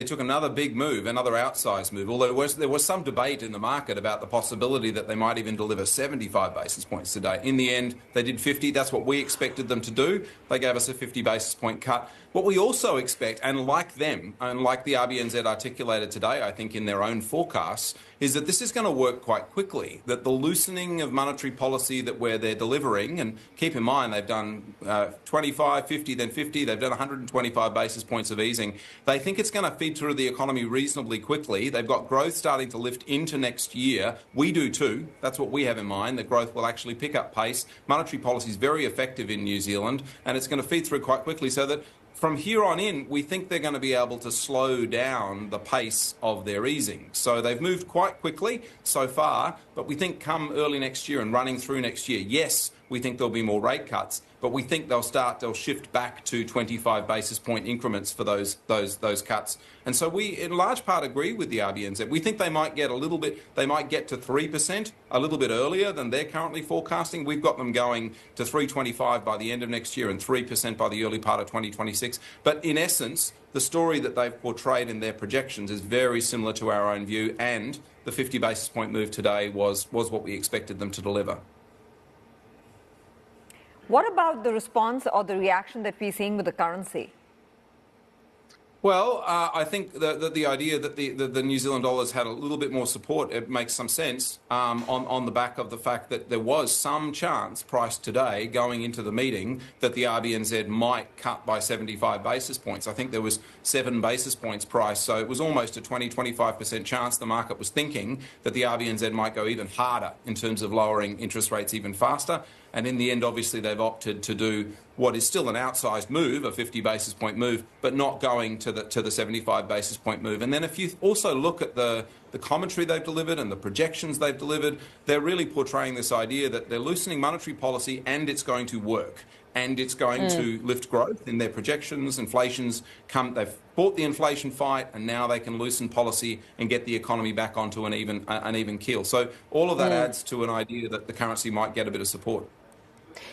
took another big move, another outsized move, although there was some debate in the market about the possibility that they might even deliver 75 basis points today. In the end, they did 50. That's what we expected them to do. They gave us a 50 basis point cut. What we also expect, and like them, and like the RBNZ articulated today, I think in their own forecasts, is that this is going to work quite quickly, that the loosening of monetary policy that they're delivering, and keep in mind they've done 25, 50, then 50, they've done 125 basis points of easing. They think it's going to feed through the economy reasonably quickly. They've got growth starting to lift into next year. We do too. That's what we have in mind, that growth will actually pick up pace. Monetary policy is very effective in New Zealand, and it's going to feed through quite quickly, so that from here on in, we think they're going to be able to slow down the pace of their easing. So they've moved quite quickly so far, but we think come early next year and running through next year, yes, we think there'll be more rate cuts, but we think they'll shift back to 25 basis point increments for those cuts. And so we, in large part, agree with the RBNZ. We think they might get to 3% a little bit earlier than they're currently forecasting. We've got them going to 3.25 by the end of next year and 3% by the early part of 2026. But in essence, the story that they've portrayed in their projections is very similar to our own view, and the 50 basis point move today was what we expected them to deliver. What about the response or the reaction that we're seeing with the currency? Well, I think the idea that the New Zealand dollar's had a little bit more support, it makes some sense on the back of the fact that there was some chance priced today going into the meeting that the RBNZ might cut by 75 basis points. I think there was 7 basis points priced, so it was almost a 20-25% chance the market was thinking that the RBNZ might go even harder in terms of lowering interest rates even faster. And in the end, obviously, they've opted to do what is still an outsized move, a 50 basis point move, but not going to the 75 basis point move. And then if you also look at the commentary they've delivered and the projections they've delivered, they're really portraying this idea that they're loosening monetary policy and it's going to work. And it's going to lift growth in their projections. Inflation's come, they've fought the inflation fight, and now they can loosen policy and get the economy back onto an even keel. So all of that adds to an idea that the currency might get a bit of support.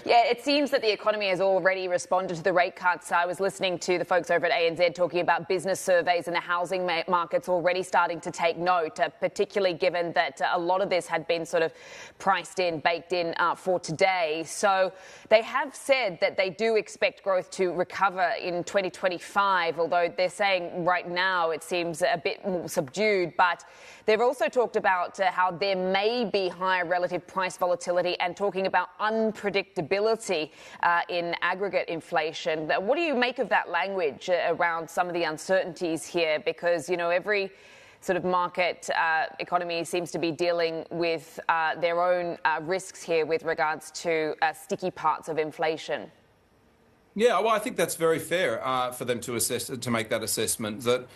Yeah, it seems that the economy has already responded to the rate cuts. I was listening to the folks over at ANZ talking about business surveys and the housing markets already starting to take note, particularly given that a lot of this had been sort of priced in, baked in for today. So they have said that they do expect growth to recover in 2025, although they're saying right now it seems a bit more subdued. But they've also talked about how there may be higher relative price volatility and talking about unpredictability in aggregate inflation. What do you make of that language around some of the uncertainties here? Because, you know, every sort of market economy seems to be dealing with their own risks here with regards to sticky parts of inflation. Yeah, well, I think that's very fair for them to make that assessment. That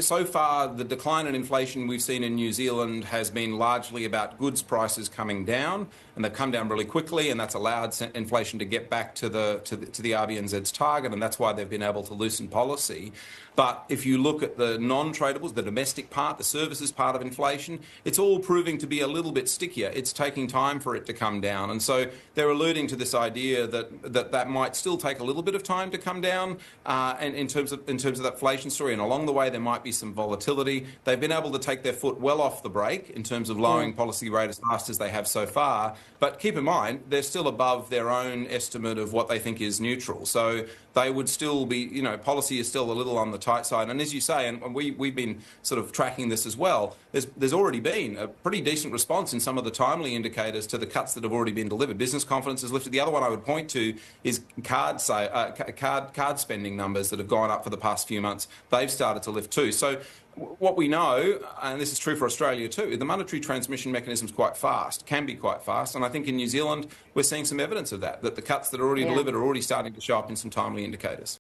so far the decline in inflation we've seen in New Zealand has been largely about goods prices coming down, and they've come down really quickly, and that's allowed inflation to get back to the RBNZ's target, and that's why they've been able to loosen policy. But if you look at the non-tradables, the domestic part, the services part of inflation, it's all proving to be a little bit stickier. It's taking time for it to come down, and so they're alluding to this idea that might still take a little bit of time to come down, and in terms of that inflation story. And along the way, there might be some volatility. They've been able to take their foot well off the brake in terms of lowering policy rate as fast as they have so far. But keep in mind, they're still above their own estimate of what they think is neutral. So they would still be, policy is still a little on the tight side. And as you say, and we've been sort of tracking this as well, there's already been a pretty decent response in some of the timely indicators to the cuts that have already been delivered. Business confidence has lifted. The other one I would point to is card spending numbers that have gone up for the past few months. They've started to lift too. So what we know, and this is true for Australia too, the monetary transmission mechanism is quite fast, can be quite fast. And I think in New Zealand, we're seeing some evidence of that the cuts that are already delivered are already starting to show up in some timely indicators.